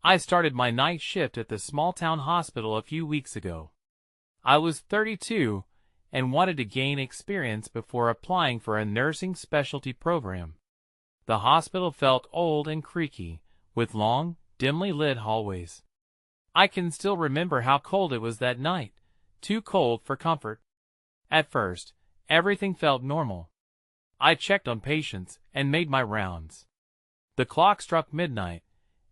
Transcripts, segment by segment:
I started my night shift at the small-town hospital a few weeks ago. I was 32 and wanted to gain experience before applying for a nursing specialty program. The hospital felt old and creaky, with long, dimly lit hallways. I can still remember how cold it was that night, too cold for comfort. At first, everything felt normal. I checked on patients and made my rounds. The clock struck midnight,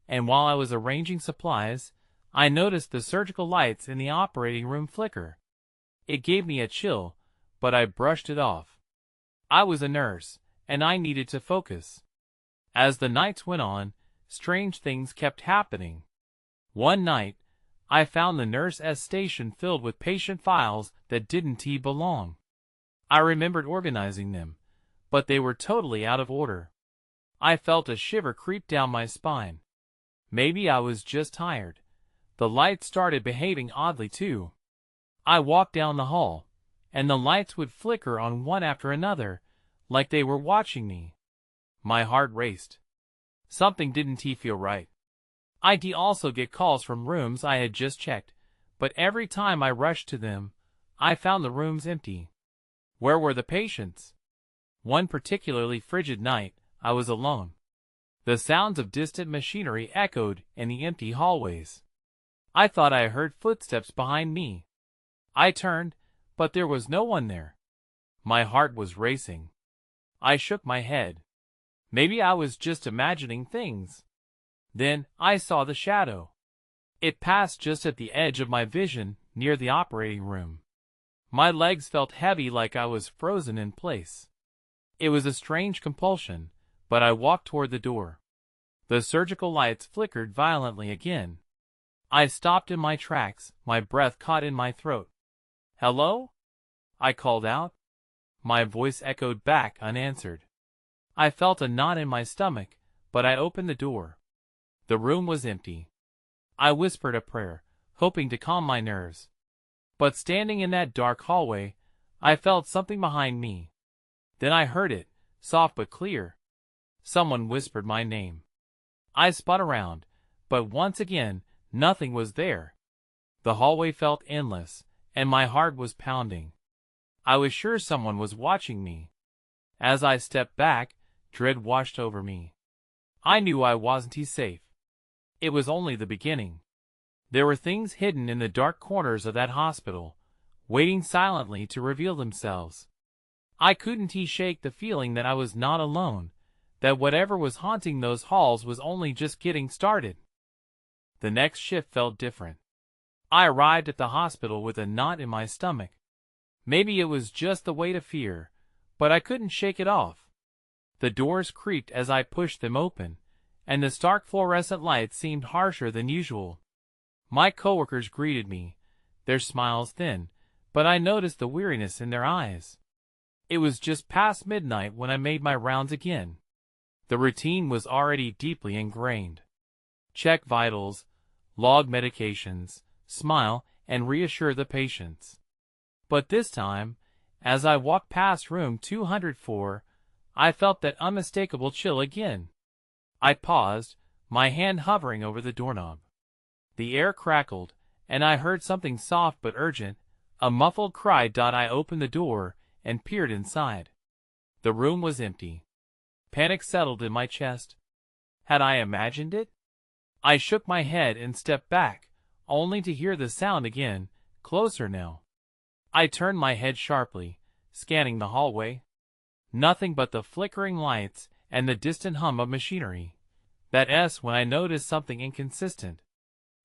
and while I was arranging supplies, I noticed the surgical lights in the operating room flicker. It gave me a chill, but I brushed it off. I was a nurse, and I needed to focus. As the nights went on, strange things kept happening. One night, I found the nurse's station filled with patient files that didn't belong. I remembered organizing them, but they were totally out of order. I felt a shiver creep down my spine. Maybe I was just tired. The lights started behaving oddly too. I walked down the hall, and the lights would flicker on one after another, like they were watching me. My heart raced. Something didn't feel right. I'd also get calls from rooms I had just checked, but every time I rushed to them, I found the rooms empty. Where were the patients? One particularly frigid night, I was alone. The sounds of distant machinery echoed in the empty hallways. I thought I heard footsteps behind me. I turned, but there was no one there. My heart was racing. I shook my head. Maybe I was just imagining things. Then I saw the shadow. It passed just at the edge of my vision, near the operating room. My legs felt heavy, like I was frozen in place. It was a strange compulsion, but I walked toward the door. The surgical lights flickered violently again. I stopped in my tracks, my breath caught in my throat. "Hello?" I called out. My voice echoed back unanswered. I felt a knot in my stomach, but I opened the door. The room was empty. I whispered a prayer, hoping to calm my nerves. But standing in that dark hallway, I felt something behind me. Then I heard it, soft but clear. Someone whispered my name. I spun around, but once again, nothing was there. The hallway felt endless, and my heart was pounding. I was sure someone was watching me. As I stepped back, dread washed over me. I knew I wasn't safe. It was only the beginning. There were things hidden in the dark corners of that hospital, waiting silently to reveal themselves. I couldn't shake the feeling that I was not alone, that whatever was haunting those halls was only just getting started. The next shift felt different. I arrived at the hospital with a knot in my stomach. Maybe it was just the weight of fear, but I couldn't shake it off. The doors creaked as I pushed them open, and the stark fluorescent lights seemed harsher than usual. My coworkers greeted me, their smiles thin, but I noticed the weariness in their eyes. It was just past midnight when I made my rounds again. The routine was already deeply ingrained. Check vitals, log medications, smile, and reassure the patients. But this time, as I walked past room 204, I felt that unmistakable chill again. I paused, my hand hovering over the doorknob. The air crackled, and I heard something soft but urgent, a muffled cry. I opened the door and peered inside. The room was empty. Panic settled in my chest. Had I imagined it? I shook my head and stepped back, only to hear the sound again, closer now. I turned my head sharply, scanning the hallway. Nothing but the flickering lights and the distant hum of machinery. That's when I noticed something inconsistent.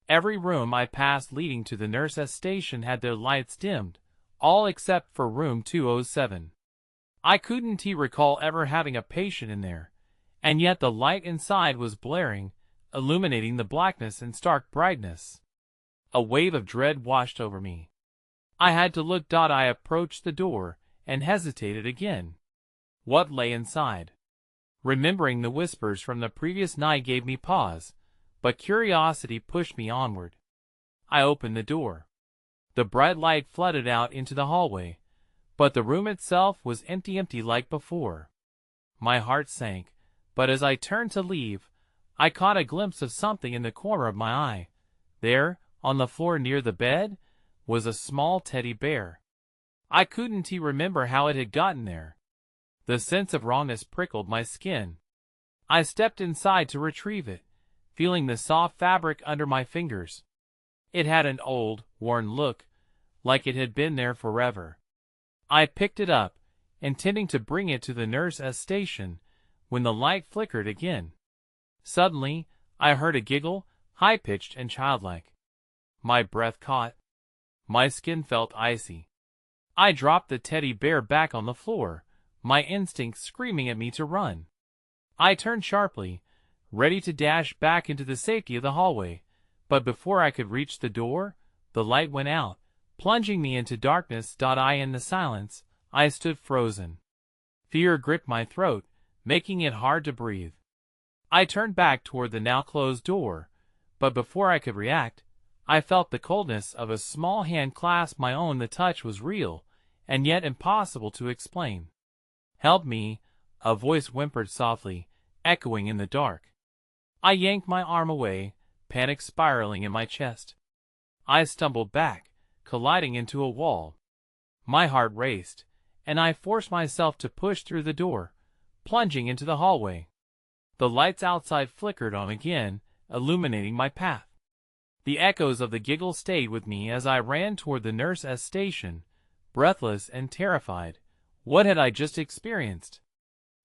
Every room I passed leading to the nurse's station had their lights dimmed, all except for room 207. I couldn't recall ever having a patient in there, and yet the light inside was blaring, illuminating the blackness in stark brightness. A wave of dread washed over me. I had to look. I approached the door and hesitated again. What lay inside? Remembering the whispers from the previous night gave me pause, but curiosity pushed me onward. I opened the door. The bright light flooded out into the hallway, but the room itself was empty like before. My heart sank, but as I turned to leave, I caught a glimpse of something in the corner of my eye. There, on the floor near the bed, was a small teddy bear. I couldn't remember how it had gotten there. The sense of wrongness prickled my skin. I stepped inside to retrieve it, feeling the soft fabric under my fingers. It had an old, worn look, like it had been there forever. I picked it up, intending to bring it to the nurse's station, when the light flickered again. Suddenly, I heard a giggle, high-pitched and childlike. My breath caught. My skin felt icy. I dropped the teddy bear back on the floor, my instincts screaming at me to run. I turned sharply, ready to dash back into the safety of the hallway, but before I could reach the door, the light went out, plunging me into darkness. In the silence, I stood frozen. Fear gripped my throat, making it hard to breathe. I turned back toward the now closed door, but before I could react, I felt the coldness of a small hand clasp my own. The touch was real, and yet impossible to explain. "Help me," a voice whimpered softly, echoing in the dark. I yanked my arm away, panic spiraling in my chest. I stumbled back, colliding into a wall. My heart raced, and I forced myself to push through the door, plunging into the hallway. The lights outside flickered on again, illuminating my path. The echoes of the giggle stayed with me as I ran toward the nurse's station, breathless and terrified. What had I just experienced?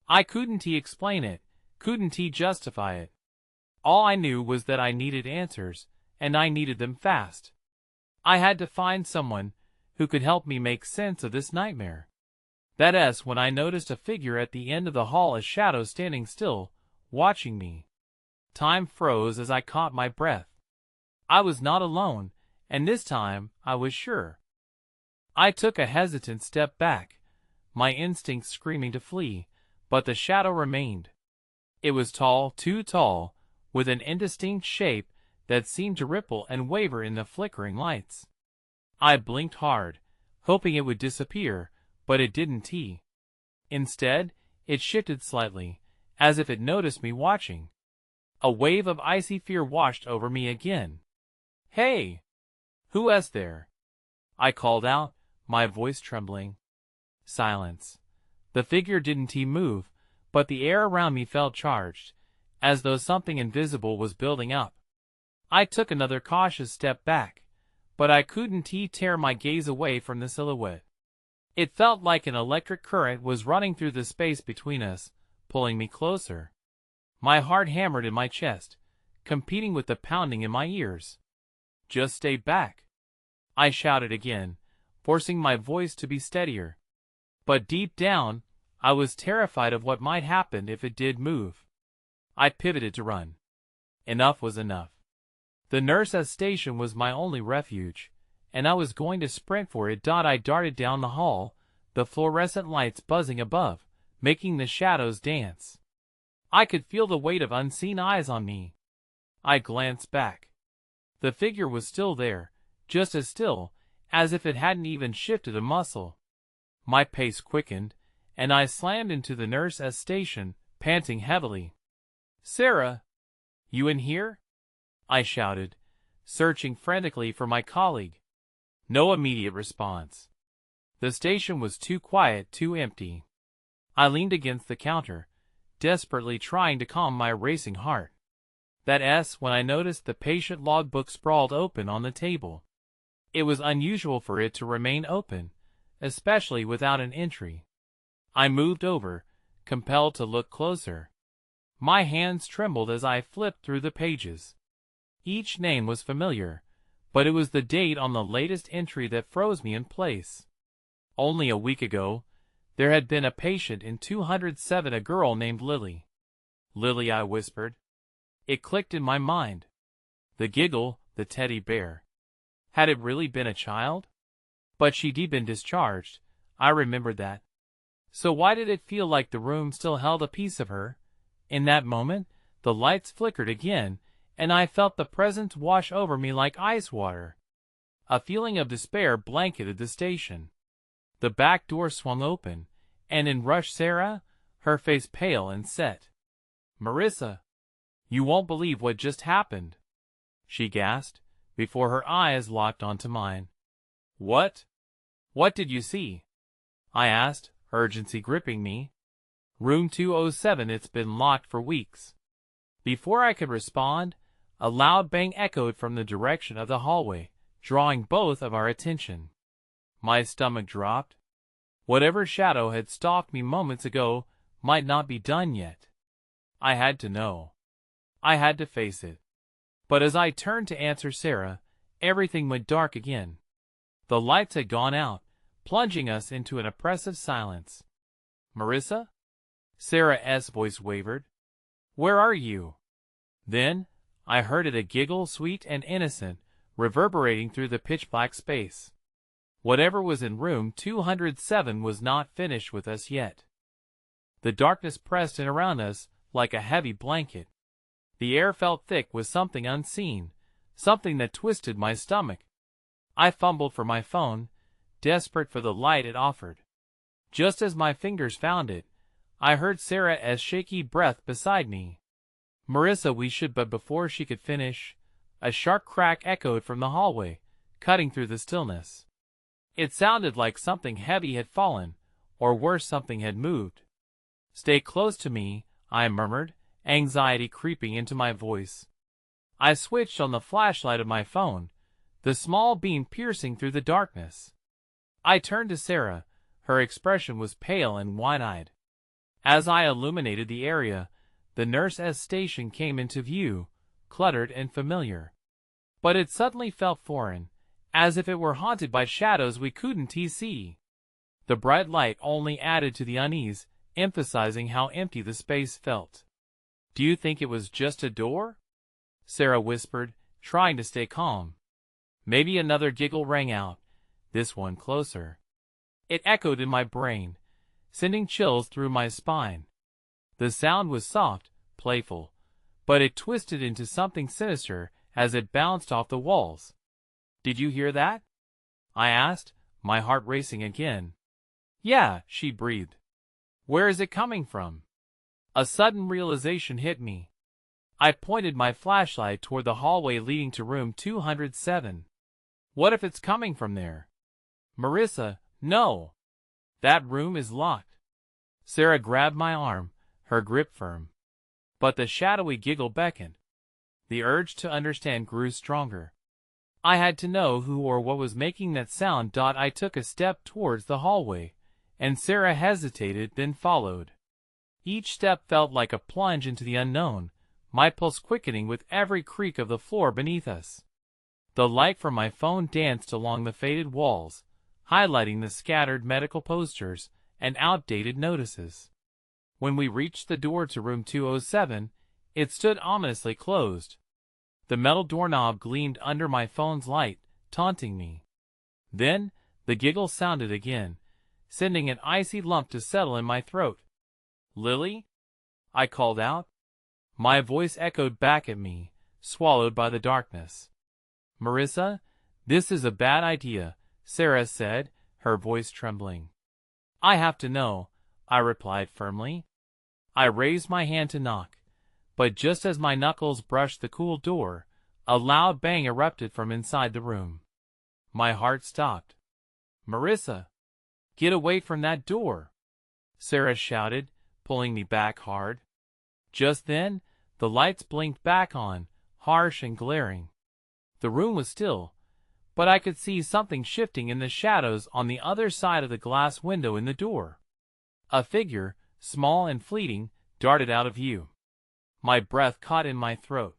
I couldn't explain it, couldn't justify it. All I knew was that I needed answers, and I needed them fast. I had to find someone who could help me make sense of this nightmare. That's when I noticed a figure at the end of the hall, a shadow standing still, watching me. Time froze as I caught my breath. I was not alone, and this time I was sure. I took a hesitant step back, my instincts screaming to flee, but the shadow remained. It was tall, too tall, with an indistinct shape that seemed to ripple and waver in the flickering lights. I blinked hard, hoping it would disappear, but it didn't. Instead, it shifted slightly, as if it noticed me watching. A wave of icy fear washed over me again. "Hey! Who's there?" I called out, my voice trembling. Silence. The figure didn't move, but the air around me felt charged, as though something invisible was building up. I took another cautious step back, but I couldn't tear my gaze away from the silhouette. It felt like an electric current was running through the space between us, pulling me closer. My heart hammered in my chest, competing with the pounding in my ears. "Just stay back," I shouted again, forcing my voice to be steadier. But deep down, I was terrified of what might happen if it did move. I pivoted to run. Enough was enough. The nurse's station was my only refuge, and I was going to sprint for it. I darted down the hall, the fluorescent lights buzzing above, making the shadows dance. I could feel the weight of unseen eyes on me. I glanced back. The figure was still there, just as still, as if it hadn't even shifted a muscle. My pace quickened, and I slammed into the nurse's station, panting heavily. "Sarah! You in here?" I shouted, searching frantically for my colleague. No immediate response. The station was too quiet, too empty. I leaned against the counter, desperately trying to calm my racing heart. That's when I noticed the patient logbook sprawled open on the table. It was unusual for it to remain open, especially without an entry. I moved over, compelled to look closer. My hands trembled as I flipped through the pages. Each name was familiar, but it was the date on the latest entry that froze me in place. Only a week ago, there had been a patient in 207, a girl named Lily. "Lily," I whispered. It clicked in my mind. The giggle, the teddy bear. Had it really been a child? But she'd been discharged, I remembered that. So why did it feel like the room still held a piece of her? In that moment, the lights flickered again, and I felt the presence wash over me like ice water. A feeling of despair blanketed the station. The back door swung open, and in rushed Sarah, her face pale and set. "Marissa!" You won't believe what just happened, she gasped, before her eyes locked onto mine. What? What did you see? I asked, urgency gripping me. Room 207, it's been locked for weeks. Before I could respond, a loud bang echoed from the direction of the hallway, drawing both of our attention. My stomach dropped. Whatever shadow had stalked me moments ago might not be done yet. I had to know. I had to face it. But as I turned to answer Sarah, everything went dark again. The lights had gone out, plunging us into an oppressive silence. Marissa? Sarah's voice wavered. Where are you? Then, I heard it, a giggle, sweet and innocent, reverberating through the pitch-black space. Whatever was in room 207 was not finished with us yet. The darkness pressed in around us like a heavy blanket. The air felt thick with something unseen, something that twisted my stomach. I fumbled for my phone, desperate for the light it offered. Just as my fingers found it, I heard Sarah's shaky breath beside me. Marissa, we should, but before she could finish, a sharp crack echoed from the hallway, cutting through the stillness. It sounded like something heavy had fallen, or worse, something had moved. Stay close to me, I murmured, anxiety creeping into my voice. I switched on the flashlight of my phone, the small beam piercing through the darkness. I turned to Sarah. Her expression was pale and wide-eyed. As I illuminated the area, the nurse's station came into view, cluttered and familiar. But it suddenly felt foreign, as if it were haunted by shadows we couldn't see. The bright light only added to the unease, emphasizing how empty the space felt. Do you think it was just a door? Sarah whispered, trying to stay calm. Maybe. Another giggle rang out, this one closer. It echoed in my brain, sending chills through my spine. The sound was soft, playful, but it twisted into something sinister as it bounced off the walls. Did you hear that? I asked, my heart racing again. Yeah, she breathed. Where is it coming from? A sudden realization hit me. I pointed my flashlight toward the hallway leading to room 207. What if it's coming from there? Marissa, no. That room is locked. Sarah grabbed my arm, her grip firm. But the shadowy giggle beckoned. The urge to understand grew stronger. I had to know who or what was making that sound. I took a step towards the hallway, and Sarah hesitated, then followed. Each step felt like a plunge into the unknown, my pulse quickening with every creak of the floor beneath us. The light from my phone danced along the faded walls, highlighting the scattered medical posters and outdated notices. When we reached the door to room 207, it stood ominously closed. The metal doorknob gleamed under my phone's light, taunting me. Then, the giggle sounded again, sending an icy lump to settle in my throat. Lily? I called out. My voice echoed back at me, swallowed by the darkness. Marissa, this is a bad idea, Sarah said, her voice trembling. I have to know, I replied firmly. I raised my hand to knock, but just as my knuckles brushed the cool door, a loud bang erupted from inside the room. My heart stopped. Marissa, get away from that door, Sarah shouted, pulling me back hard. Just then, the lights blinked back on, harsh and glaring. The room was still, but I could see something shifting in the shadows on the other side of the glass window in the door. A figure, small and fleeting, darted out of view. My breath caught in my throat.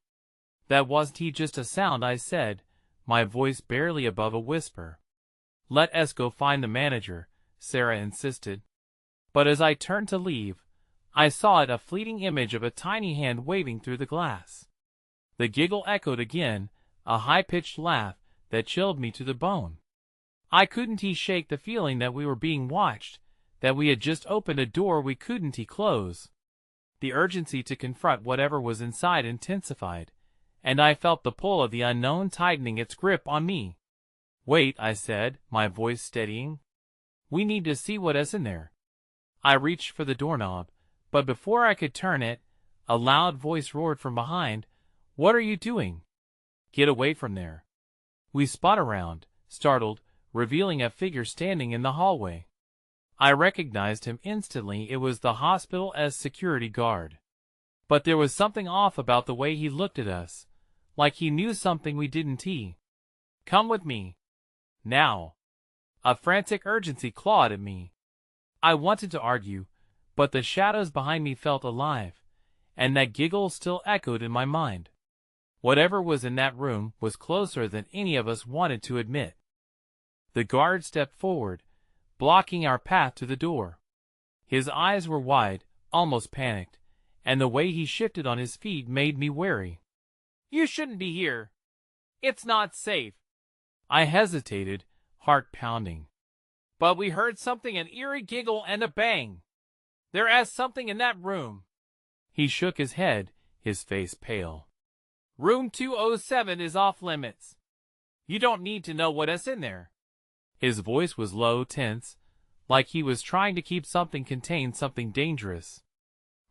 That wasn't just a sound, I said, my voice barely above a whisper. Let us go find the manager, Sarah insisted. But as I turned to leave, I saw it, a fleeting image of a tiny hand waving through the glass. The giggle echoed again, a high-pitched laugh that chilled me to the bone. I couldn't shake the feeling that we were being watched, that we had just opened a door we couldn't close. The urgency to confront whatever was inside intensified, and I felt the pull of the unknown tightening its grip on me. Wait, I said, my voice steadying. We need to see what is in there. I reached for the doorknob, but before I could turn it, A loud voice roared from behind. "What are you doing? Get away from there." We spun around, startled, revealing a figure standing in the hallway. I recognized him instantly. It was the hospital's security guard. But there was something off about the way he looked at us, like he knew something we didn't. "Come with me. Now." A frantic urgency clawed at me. I wanted to argue, but the shadows behind me felt alive, and that giggle still echoed in my mind. Whatever was in that room was closer than any of us wanted to admit. The guard stepped forward, blocking our path to the door. His eyes were wide, almost panicked, and the way he shifted on his feet made me wary. "You shouldn't be here. It's not safe." I hesitated, heart pounding. But we heard something, an eerie giggle and a bang. "There's something in that room." He shook his head, his face pale. "Room 207 is off limits. You don't need to know what's in there." His voice was low, tense, like he was trying to keep something contained, something dangerous.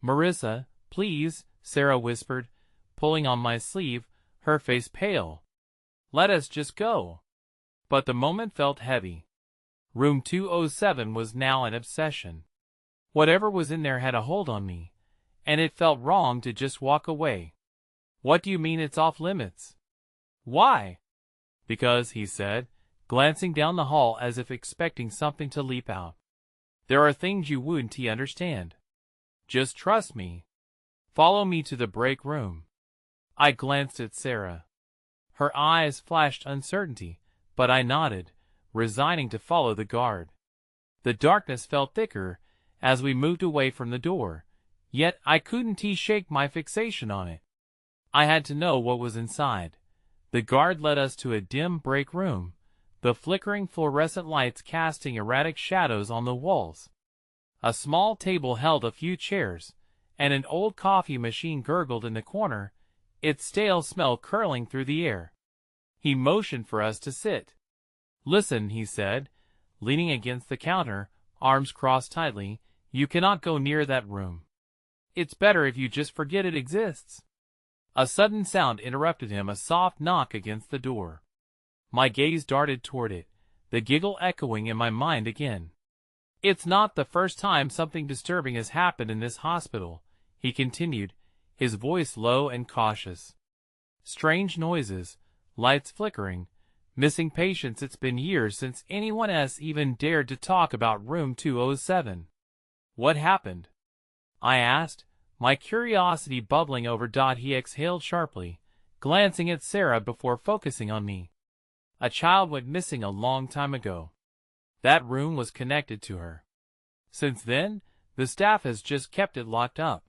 "Marissa, please," Sarah whispered, pulling on my sleeve, her face pale. "Let us just go." But the moment felt heavy. Room 207 was now an obsession. Whatever was in there had a hold on me, and it felt wrong to just walk away. "What do you mean it's off limits?" "Why?" "Because," he said, glancing down the hall as if expecting something to leap out. "There are things you wouldn't understand. Just trust me. Follow me to the break room." I glanced at Sarah. Her eyes flashed uncertainty, but I nodded, resigning to follow the guard. The darkness felt thicker as we moved away from the door, yet I couldn't shake my fixation on it. I had to know what was inside. The guard led us to a dim break room, the flickering fluorescent lights casting erratic shadows on the walls. A small table held a few chairs, and an old coffee machine gurgled in the corner, its stale smell curling through the air. He motioned for us to sit. "Listen," he said, leaning against the counter, arms crossed tightly, "you cannot go near that room. It's better if you just forget it exists." A sudden sound interrupted him, a soft knock against the door. My gaze darted toward it, the giggle echoing in my mind again. "It's not the first time something disturbing has happened in this hospital," he continued, his voice low and cautious. "Strange noises, lights flickering, missing patients. It's been years since anyone else even dared to talk about room 207. "What happened?" I asked, my curiosity bubbling over. He exhaled sharply, glancing at Sarah before focusing on me. "A child went missing a long time ago. That room was connected to her. Since then, the staff has just kept it locked up."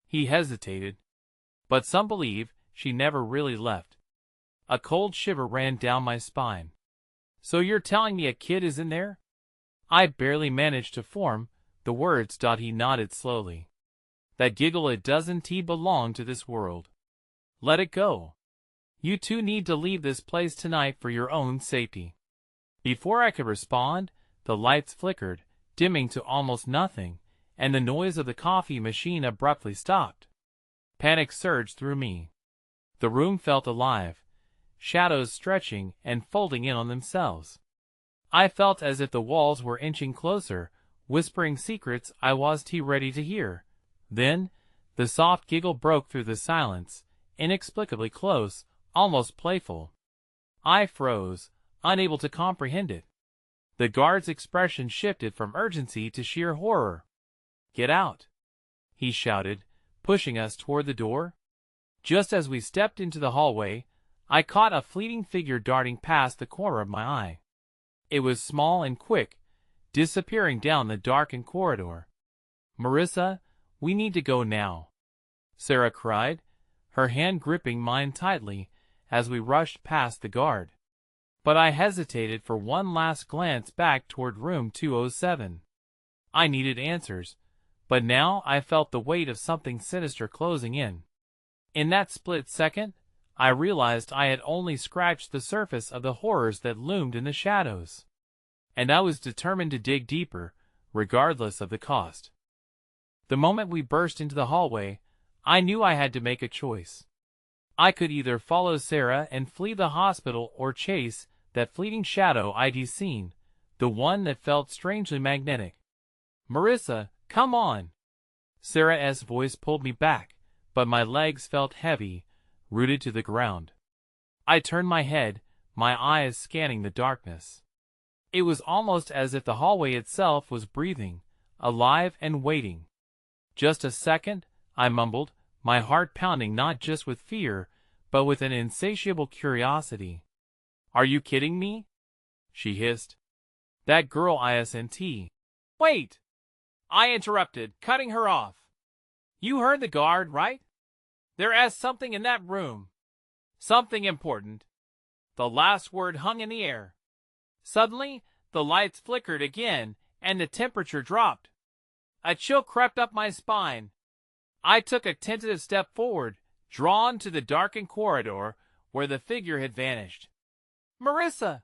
He hesitated. "But some believe she never really left." A cold shiver ran down my spine. "So you're telling me a kid is in there?" I barely managed to form the words. He nodded slowly. "That giggle, it doesn't belong to this world. Let it go. You two need to leave this place tonight for your own safety." Before I could respond, the lights flickered, dimming to almost nothing, and the noise of the coffee machine abruptly stopped. Panic surged through me. The room felt alive, shadows stretching and folding in on themselves. I felt as if the walls were inching closer, whispering secrets I was ready to hear. Then, the soft giggle broke through the silence, inexplicably close, almost playful. I froze, unable to comprehend it. The guard's expression shifted from urgency to sheer horror. "Get out!" he shouted, pushing us toward the door. Just as we stepped into the hallway, I caught a fleeting figure darting past the corner of my eye. It was small and quick, disappearing down the darkened corridor. "Marissa, we need to go now," Sarah cried, her hand gripping mine tightly as we rushed past the guard. But I hesitated for one last glance back toward room 207. I needed answers, but now I felt the weight of something sinister closing in. In that split second, I realized I had only scratched the surface of the horrors that loomed in the shadows. And I was determined to dig deeper, regardless of the cost. The moment we burst into the hallway, I knew I had to make a choice. I could either follow Sarah and flee the hospital or chase that fleeting shadow I'd seen, the one that felt strangely magnetic. "Marissa, come on!" Sarah's voice pulled me back, but my legs felt heavy, rooted to the ground. I turned my head, my eyes scanning the darkness. It was almost as if the hallway itself was breathing, alive and waiting. "Just a second," I mumbled, my heart pounding not just with fear, but with an insatiable curiosity. "Are you kidding me?" she hissed. "That girl ISNT." "Wait!" I interrupted, cutting her off. "You heard the guard, right? There's something in that room. Something important." The last word hung in the air. Suddenly, the lights flickered again, and the temperature dropped. A chill crept up my spine. I took a tentative step forward, drawn to the darkened corridor where the figure had vanished. "Marissa!"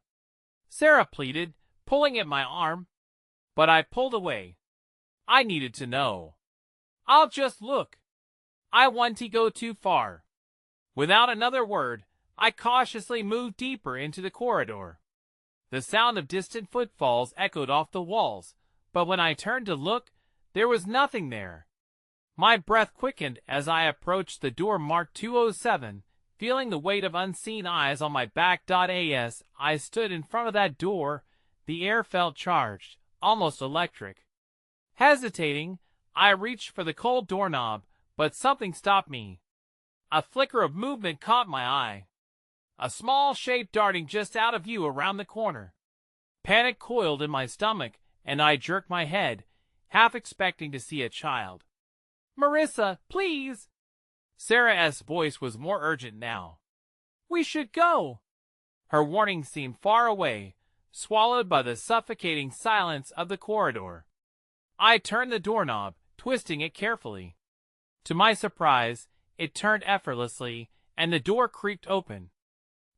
Sarah pleaded, pulling at my arm. But I pulled away. I needed to know. "I'll just look. I want to go too far." Without another word, I cautiously moved deeper into the corridor. The sound of distant footfalls echoed off the walls, but when I turned to look, there was nothing there. My breath quickened as I approached the door marked 207, feeling the weight of unseen eyes on my back. As I stood in front of that door, the air felt charged, almost electric. Hesitating, I reached for the cold doorknob, but something stopped me. A flicker of movement caught my eye. A small shape darting just out of view around the corner. Panic coiled in my stomach, and I jerked my head, half expecting to see a child. "Marissa, please!" Sarah's voice was more urgent now. "We should go!" Her warning seemed far away, swallowed by the suffocating silence of the corridor. I turned the doorknob, twisting it carefully. To my surprise, it turned effortlessly, and the door creaked open.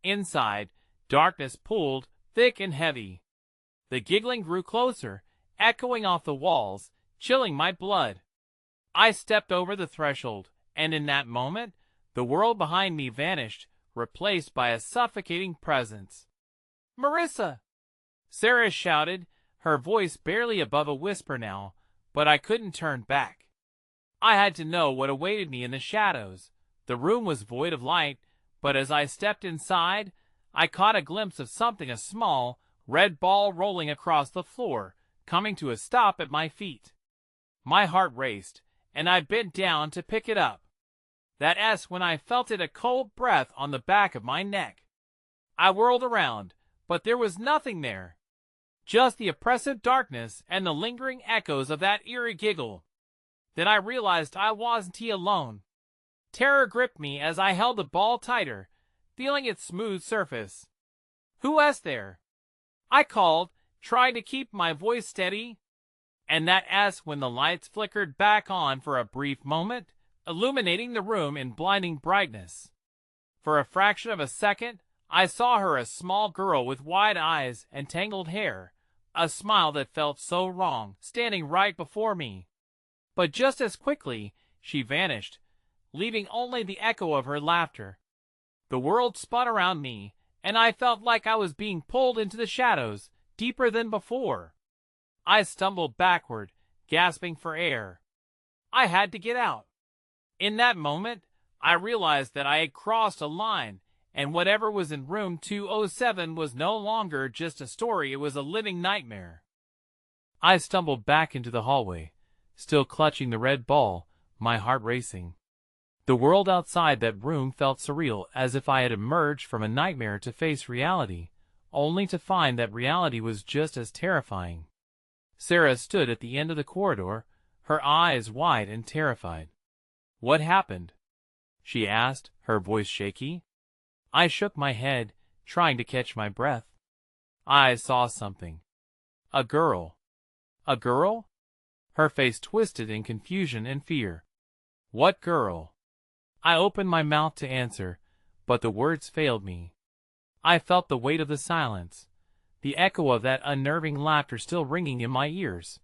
Inside, darkness pulled, thick and heavy. The giggling grew closer, echoing off the walls, chilling my blood. I stepped over the threshold, and in that moment, the world behind me vanished, replaced by a suffocating presence. "Marissa!" Sarah shouted, her voice barely above a whisper now, but I couldn't turn back. I had to know what awaited me in the shadows. The room was void of light, but as I stepped inside, I caught a glimpse of something, a small, red ball rolling across the floor, coming to a stop at my feet. My heart raced, and I bent down to pick it up. That's when I felt a cold breath on the back of my neck. I whirled around, but there was nothing there. Just the oppressive darkness and the lingering echoes of that eerie giggle. Then I realized I wasn't alone. Terror gripped me as I held the ball tighter, feeling its smooth surface. "Who's there?" I called, trying to keep my voice steady. And that's when the lights flickered back on for a brief moment, illuminating the room in blinding brightness. For a fraction of a second, I saw her, a small girl with wide eyes and tangled hair, a smile that felt so wrong, standing right before me. But just as quickly, she vanished, leaving only the echo of her laughter. The world spun around me, and I felt like I was being pulled into the shadows, deeper than before. I stumbled backward, gasping for air. I had to get out. In that moment, I realized that I had crossed a line, and whatever was in room 207 was no longer just a story, it was a living nightmare. I stumbled back into the hallway, still clutching the red ball, my heart racing. The world outside that room felt surreal, as if I had emerged from a nightmare to face reality, only to find that reality was just as terrifying. Sarah stood at the end of the corridor, her eyes wide and terrified. "What happened?" she asked, her voice shaky. I shook my head, trying to catch my breath. "I saw something. A girl." "A girl?" Her face twisted in confusion and fear. "What girl?" I opened my mouth to answer, but the words failed me. I felt the weight of the silence, the echo of that unnerving laughter still ringing in my ears.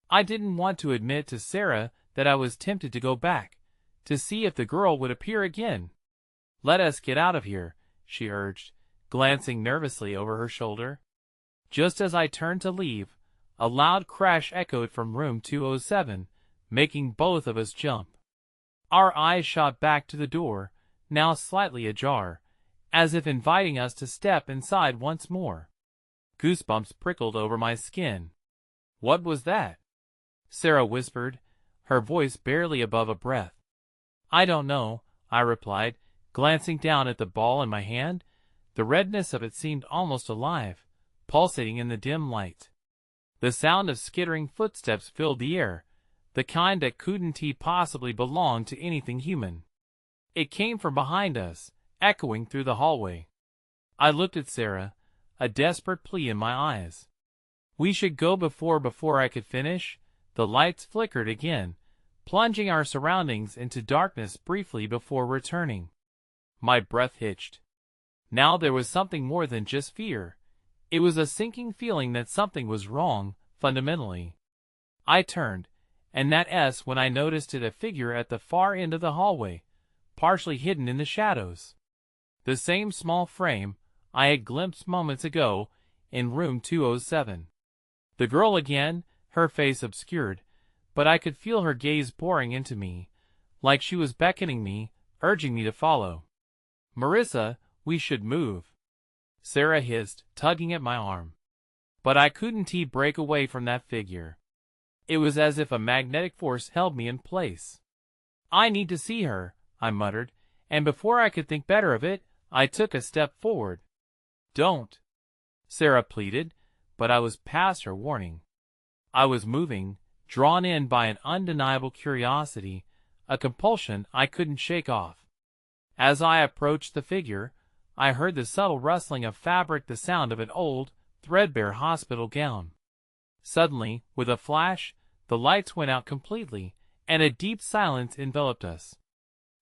I didn't want to admit to Sarah that I was tempted to go back, to see if the girl would appear again. "Let us get out of here," she urged, glancing nervously over her shoulder. Just as I turned to leave, a loud crash echoed from room 207, making both of us jump. Our eyes shot back to the door, now slightly ajar, as if inviting us to step inside once more. Goosebumps prickled over my skin. "What was that?" Sarah whispered, her voice barely above a breath. "I don't know," I replied, glancing down at the ball in my hand. The redness of it seemed almost alive, pulsating in the dim light. The sound of skittering footsteps filled the air, the kind that couldn't possibly belong to anything human. It came from behind us, echoing through the hallway. I looked at Sarah, a desperate plea in my eyes. "We should go before I could finish." The lights flickered again, plunging our surroundings into darkness briefly before returning. My breath hitched. Now there was something more than just fear. It was a sinking feeling that something was wrong, fundamentally. I turned, and that S when I noticed it, a figure at the far end of the hallway, partially hidden in the shadows. The same small frame I had glimpsed moments ago in room 207. The girl again, her face obscured, but I could feel her gaze boring into me, like she was beckoning me, urging me to follow. "Marissa, we should move," Sarah hissed, tugging at my arm. But I couldn't break away from that figure. It was as if a magnetic force held me in place. "I need to see her," I muttered, and before I could think better of it, I took a step forward. "Don't," Sarah pleaded, but I was past her warning. I was moving, drawn in by an undeniable curiosity, a compulsion I couldn't shake off. As I approached the figure, I heard the subtle rustling of fabric, the sound of an old, threadbare hospital gown. Suddenly, with a flash, the lights went out completely, and a deep silence enveloped us.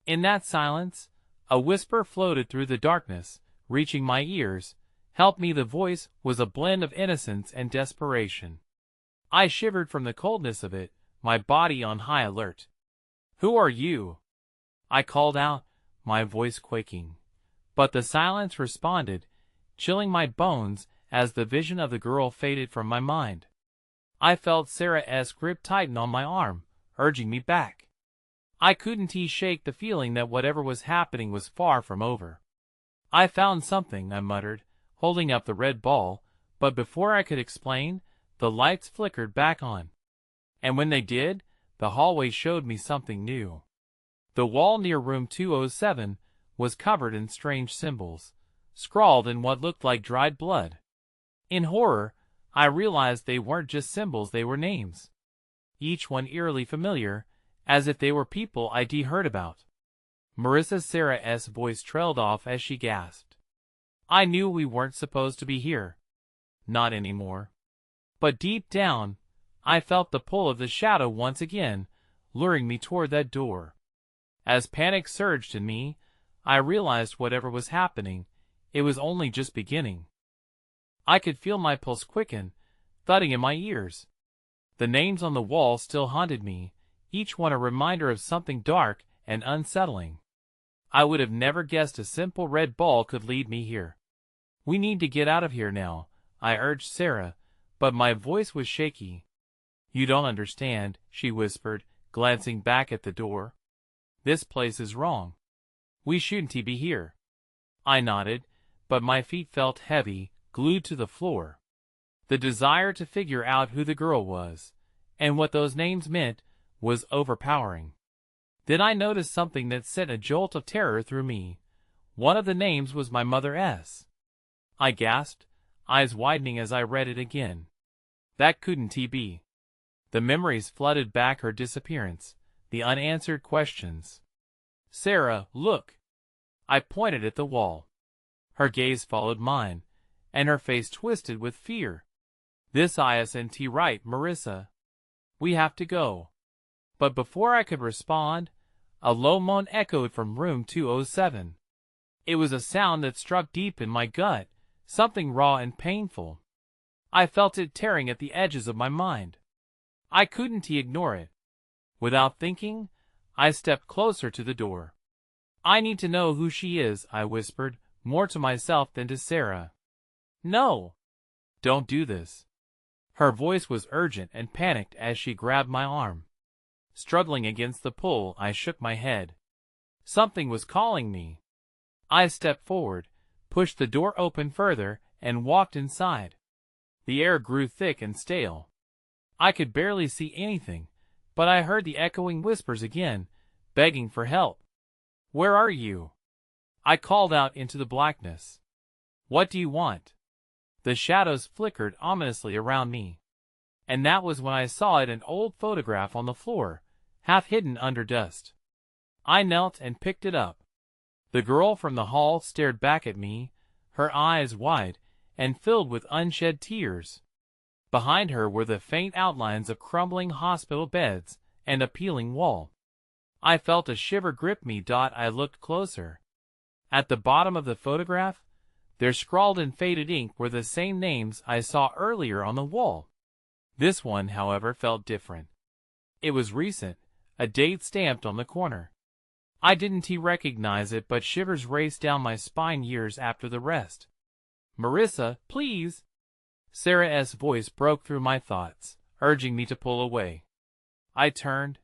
In that silence, a whisper floated through the darkness, reaching my ears. "Help me." The voice was a blend of innocence and desperation. I shivered from the coldness of it, my body on high alert. "Who are you?" I called out, my voice quaking. But the silence responded, chilling my bones as the vision of the girl faded from my mind. I felt Sarah's grip tighten on my arm, urging me back. I couldn't shake the feeling that whatever was happening was far from over. "I found something," I muttered, holding up the red ball, but before I could explain, the lights flickered back on. And when they did, the hallway showed me something new. The wall near room 207 was covered in strange symbols, scrawled in what looked like dried blood. In horror, I realized they weren't just symbols, they were names. Each one eerily familiar, as if they were people I'd heard about. Marissa. Sarah's voice trailed off as she gasped. "I knew we weren't supposed to be here. Not anymore." But deep down, I felt the pull of the shadow once again, luring me toward that door. As panic surged in me, I realized whatever was happening, it was only just beginning. I could feel my pulse quicken, thudding in my ears. The names on the wall still haunted me, each one a reminder of something dark and unsettling. I would have never guessed a simple red ball could lead me here. "We need to get out of here now," I urged Sarah, but my voice was shaky. "You don't understand," she whispered, glancing back at the door. "This place is wrong. We shouldn't be here." I nodded, but my feet felt heavy, glued to the floor. The desire to figure out who the girl was, and what those names meant, was overpowering. Then I noticed something that sent a jolt of terror through me. One of the names was my mother's. I gasped, eyes widening as I read it again. That couldn't be. The memories flooded back, her disappearance, the unanswered questions. "Sarah, look." I pointed at the wall. Her gaze followed mine, and her face twisted with fear. "This isn't right, Marissa. We have to go." But before I could respond, a low moan echoed from room 207. It was a sound that struck deep in my gut, something raw and painful. I felt it tearing at the edges of my mind. I couldn't ignore it. Without thinking, I stepped closer to the door. I need to know who she is, I whispered, more to myself than to Sarah. No! Don't do this. Her voice was urgent and panicked as she grabbed my arm. Struggling against the pull, I shook my head. Something was calling me. I stepped forward, pushed the door open further, and walked inside. The air grew thick and stale. I could barely see anything, but I heard the echoing whispers again, begging for help. Where are you? I called out into the blackness. What do you want? The shadows flickered ominously around me. And that was when I saw an old photograph on the floor, half hidden under dust. I knelt and picked it up. The girl from the hall stared back at me, her eyes wide and filled with unshed tears. Behind her were the faint outlines of crumbling hospital beds and a peeling wall. I felt a shiver grip me. I looked closer. At the bottom of the photograph, there scrawled in faded ink were the same names I saw earlier on the wall. This one, however, felt different. It was recent, a date stamped on the corner. I didn't recognize it, but shivers raced down my spine years after the rest. Marissa, please! Sarah's voice broke through my thoughts, urging me to pull away. I turned.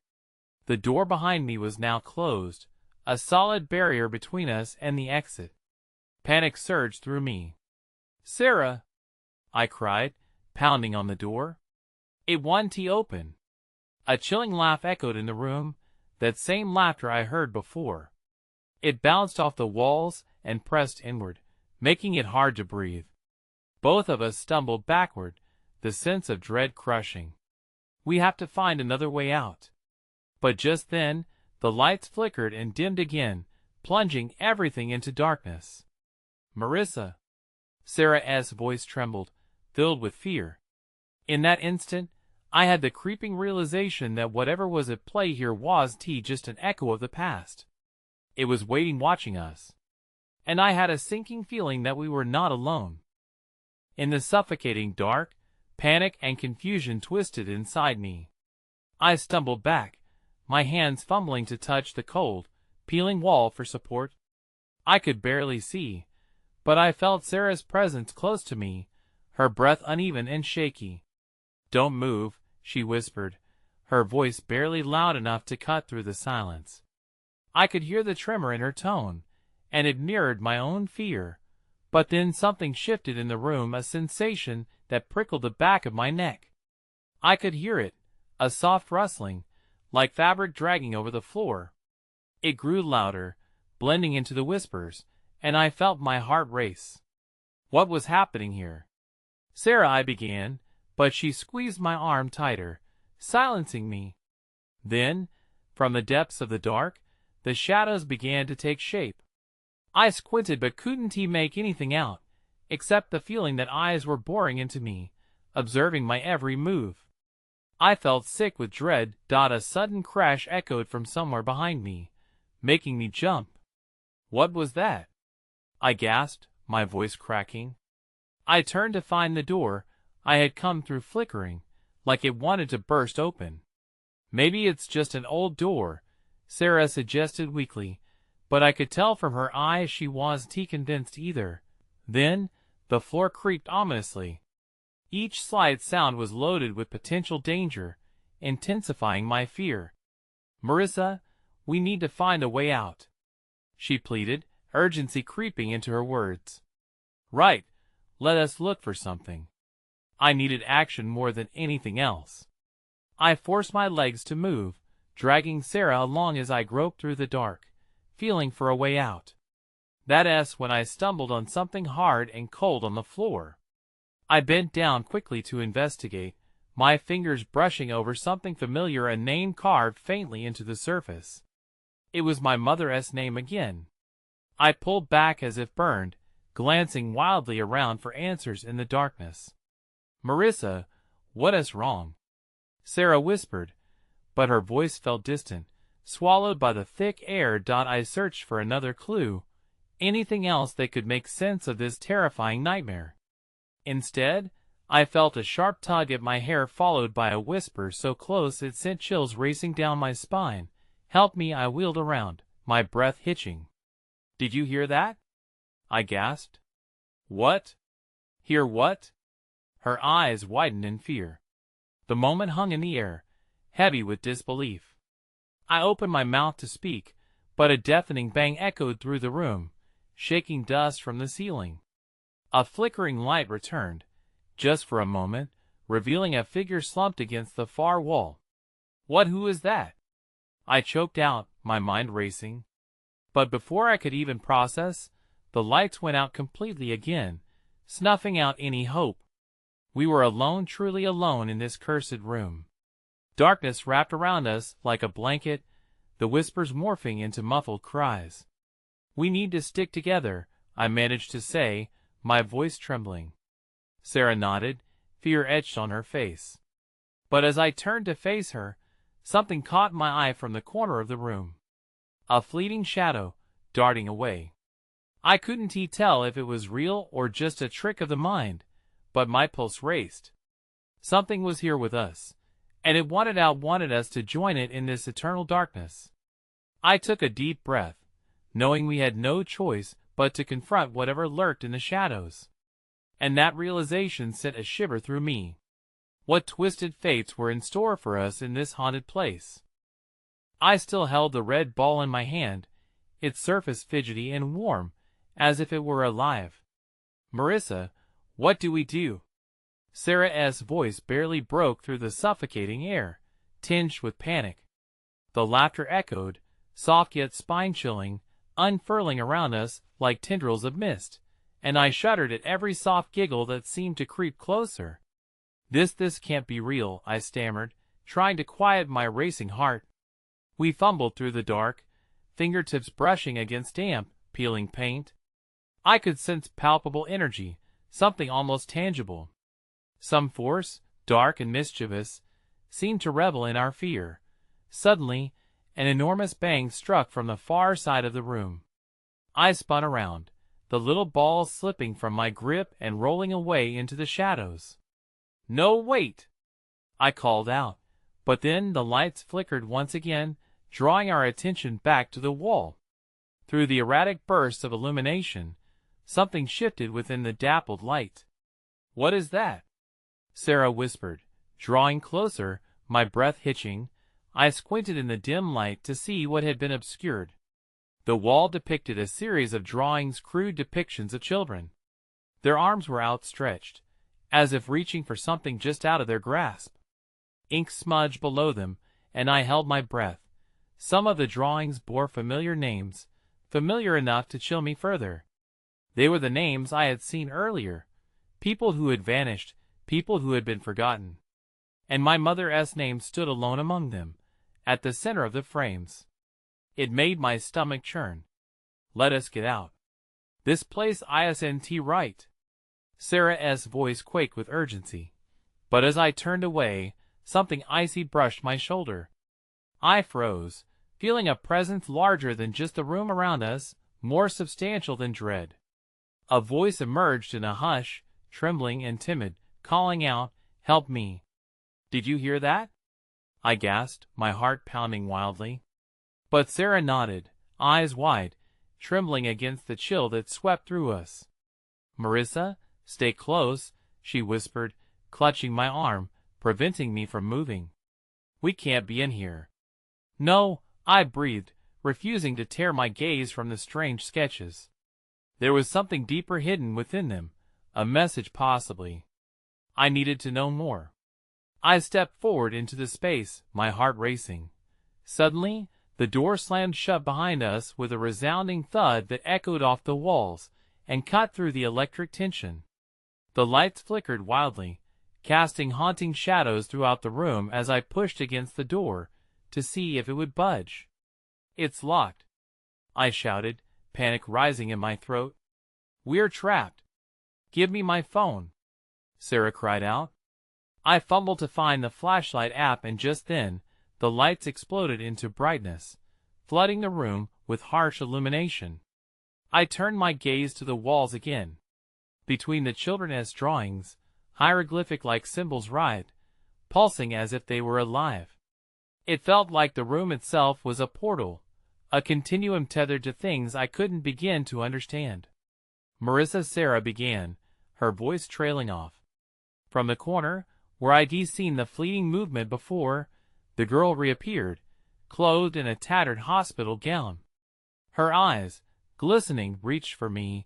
The door behind me was now closed, a solid barrier between us and the exit. Panic surged through me. Sarah! I cried, pounding on the door. It wouldn't open. A chilling laugh echoed in the room, that same laughter I heard before. It bounced off the walls and pressed inward, making it hard to breathe. Both of us stumbled backward, the sense of dread crushing. We have to find another way out. But just then, the lights flickered and dimmed again, plunging everything into darkness. Marissa! Sarah's voice trembled, filled with fear. In that instant, I had the creeping realization that whatever was at play here was just an echo of the past. It was waiting, watching us. And I had a sinking feeling that we were not alone. In the suffocating dark, panic and confusion twisted inside me. I stumbled back, my hands fumbling to touch the cold, peeling wall for support. I could barely see, but I felt Sarah's presence close to me, her breath uneven and shaky. Don't move, she whispered, her voice barely loud enough to cut through the silence. I could hear the tremor in her tone, and it mirrored my own fear. But then something shifted in the room, a sensation that prickled the back of my neck. I could hear it, a soft rustling, like fabric dragging over the floor. It grew louder, blending into the whispers, and I felt my heart race. What was happening here? Sarah, I began, but she squeezed my arm tighter, silencing me. Then, from the depths of the dark, the shadows began to take shape. I squinted but couldn't make anything out, except the feeling that eyes were boring into me, observing my every move. I felt sick with dread. A sudden crash echoed from somewhere behind me, making me jump. What was that? I gasped, my voice cracking. I turned to find the door I had come through flickering, like it wanted to burst open. Maybe it's just an old door, Sarah suggested weakly, but I could tell from her eyes she wasn't convinced either. Then, the floor creaked ominously. Each slight sound was loaded with potential danger, intensifying my fear. Marissa, we need to find a way out, she pleaded, urgency creeping into her words. Right, let us look for something. I needed action more than anything else. I forced my legs to move, dragging Sarah along as I groped through the dark, feeling for a way out. That's when I stumbled on something hard and cold on the floor. I bent down quickly to investigate, my fingers brushing over something familiar, a name carved faintly into the surface. It was my mother's name again. I pulled back as if burned, glancing wildly around for answers in the darkness. Marissa, what is wrong? Sarah whispered, but her voice felt distant, swallowed by the thick air. I searched for another clue, anything else that could make sense of this terrifying nightmare. Instead, I felt a sharp tug at my hair, followed by a whisper so close it sent chills racing down my spine, Help me, I wheeled around, my breath hitching. Did you hear that? I gasped. What? Hear what? Her eyes widened in fear. The moment hung in the air, heavy with disbelief. I opened my mouth to speak, but a deafening bang echoed through the room, shaking dust from the ceiling. A flickering light returned, just for a moment, revealing a figure slumped against the far wall. Who is that? I choked out, my mind racing. But before I could even process, the lights went out completely again, snuffing out any hope. We were alone, truly alone in this cursed room. Darkness wrapped around us like a blanket, the whispers morphing into muffled cries. We need to stick together, I managed to say, my voice trembling. Sarah nodded, fear etched on her face. But as I turned to face her, something caught my eye from the corner of the room. A fleeting shadow, darting away. I couldn't tell if it was real or just a trick of the mind, but my pulse raced. Something was here with us, and it wanted us to join it in this eternal darkness. I took a deep breath, knowing we had no choice but to confront whatever lurked in the shadows. And that realization sent a shiver through me. What twisted fates were in store for us in this haunted place? I still held the red ball in my hand, its surface fidgety and warm, as if it were alive. Marissa, what do we do? Sarah's voice barely broke through the suffocating air, tinged with panic. The laughter echoed, soft yet spine-chilling, unfurling around us like tendrils of mist, and I shuddered at every soft giggle that seemed to creep closer. This can't be real, I stammered, trying to quiet my racing heart. We fumbled through the dark, fingertips brushing against damp, peeling paint. I could sense palpable energy, something almost tangible. Some force, dark and mischievous, seemed to revel in our fear. Suddenly, an enormous bang struck from the far side of the room. I spun around, the little ball slipping from my grip and rolling away into the shadows. No, wait! I called out, but then the lights flickered once again, drawing our attention back to the wall. Through the erratic bursts of illumination, something shifted within the dappled light. What is that? Sarah whispered, drawing closer, my breath hitching. I squinted in the dim light to see what had been obscured. The wall depicted a series of drawings, crude depictions of children. Their arms were outstretched, as if reaching for something just out of their grasp. Ink smudged below them, and I held my breath. Some of the drawings bore familiar names, familiar enough to chill me further. They were the names I had seen earlier, people who had vanished, people who had been forgotten. And my mother's name stood alone among them, at the center of the frames. It made my stomach churn. Let us get out. This place isn't right. Sarah's voice quaked with urgency. But as I turned away, something icy brushed my shoulder. I froze, feeling a presence larger than just the room around us, more substantial than dread. A voice emerged in a hush, trembling and timid, calling out, "Help me." "Did you hear that?" I gasped, my heart pounding wildly. But Sarah nodded, eyes wide, trembling against the chill that swept through us. "Marissa, stay close," she whispered, clutching my arm, preventing me from moving. "We can't be in here." "No," I breathed, refusing to tear my gaze from the strange sketches. There was something deeper hidden within them, a message possibly. I needed to know more. I stepped forward into the space, my heart racing. Suddenly, the door slammed shut behind us with a resounding thud that echoed off the walls and cut through the electric tension. The lights flickered wildly, casting haunting shadows throughout the room as I pushed against the door to see if it would budge. "It's locked," I shouted, panic rising in my throat. "We're trapped." "Give me my phone," Sarah cried out. I fumbled to find the flashlight app, and just then, the lights exploded into brightness, flooding the room with harsh illumination. I turned my gaze to the walls again. Between the children's drawings, hieroglyphic-like symbols writhed, pulsing as if they were alive. It felt like the room itself was a portal, a continuum tethered to things I couldn't begin to understand. Marissa, Sarah began, her voice trailing off. From the corner, where I'd seen the fleeting movement before, the girl reappeared, clothed in a tattered hospital gown. Her eyes, glistening, reached for me,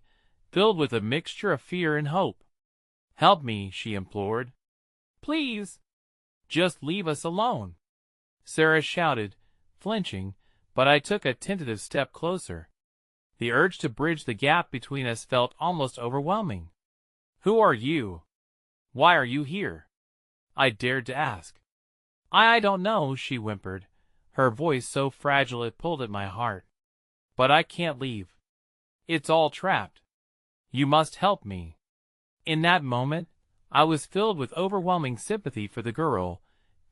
filled with a mixture of fear and hope. "Help me," she implored. "Please, just leave us alone," Sarah shouted, flinching, but I took a tentative step closer. The urge to bridge the gap between us felt almost overwhelming. "Who are you? Why are you here?" I dared to ask. I don't know," she whimpered, her voice so fragile it pulled at my heart. "But I can't leave. It's all trapped. You must help me." In that moment, I was filled with overwhelming sympathy for the girl,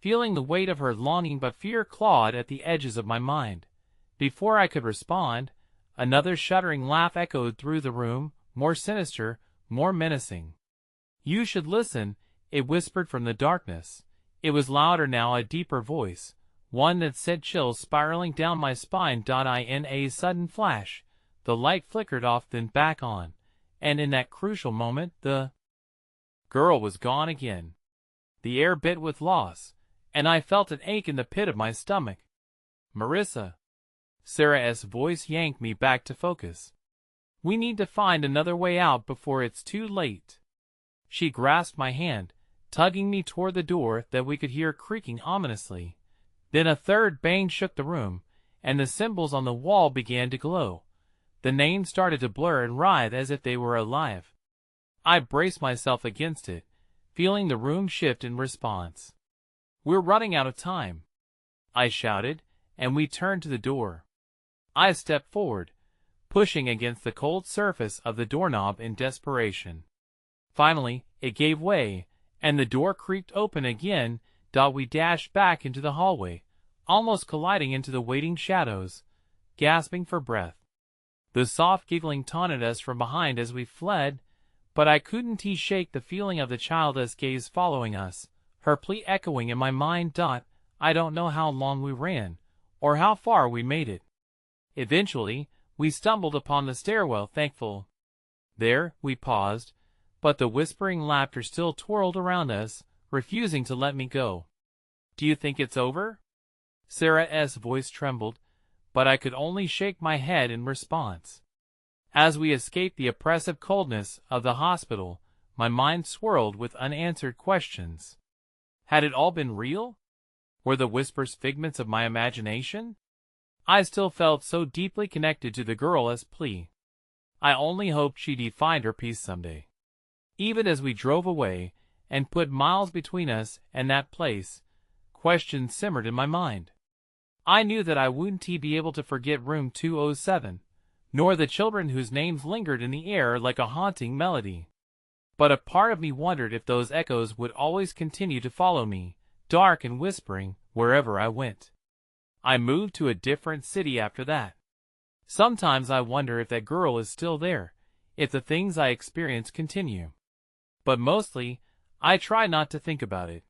feeling the weight of her longing but fear clawed at the edges of my mind. Before I could respond, another shuddering laugh echoed through the room, more sinister, more menacing. "You should listen," it whispered from the darkness. It was louder now, a deeper voice, one that sent chills spiraling down my spine. In a sudden flash, the light flickered off, then back on, and in that crucial moment, the girl was gone again. The air bit with loss, and I felt an ache in the pit of my stomach. "Marissa," Sarah's voice yanked me back to focus. "We need to find another way out before it's too late." She grasped my hand, tugging me toward the door that we could hear creaking ominously. Then a third bang shook the room, and the symbols on the wall began to glow. The names started to blur and writhe as if they were alive. I braced myself against it, feeling the room shift in response. "We're running out of time," I shouted, and we turned to the door. I stepped forward, pushing against the cold surface of the doorknob in desperation. Finally, it gave way, and the door creaked open again. We dashed back into the hallway, almost colliding into the waiting shadows, gasping for breath. The soft giggling taunted us from behind as we fled, but I couldn't shake the feeling of the childless gaze following us, her plea echoing in my mind. I don't know how long we ran, or how far we made it. Eventually, we stumbled upon the stairwell, thankful. There, we paused, but the whispering laughter still twirled around us, refusing to let me go. "Do you think it's over?" Sarah's voice trembled, but I could only shake my head in response. As we escaped the oppressive coldness of the hospital, my mind swirled with unanswered questions. Had it all been real? Were the whispers figments of my imagination? I still felt so deeply connected to the girl's plea. I only hoped she'd find her peace someday. Even as we drove away, and put miles between us and that place, questions simmered in my mind. I knew that I wouldn't be able to forget room 207, nor the children whose names lingered in the air like a haunting melody. But a part of me wondered if those echoes would always continue to follow me, dark and whispering, wherever I went. I moved to a different city after that. Sometimes I wonder if that girl is still there, if the things I experience continue. But mostly, I try not to think about it.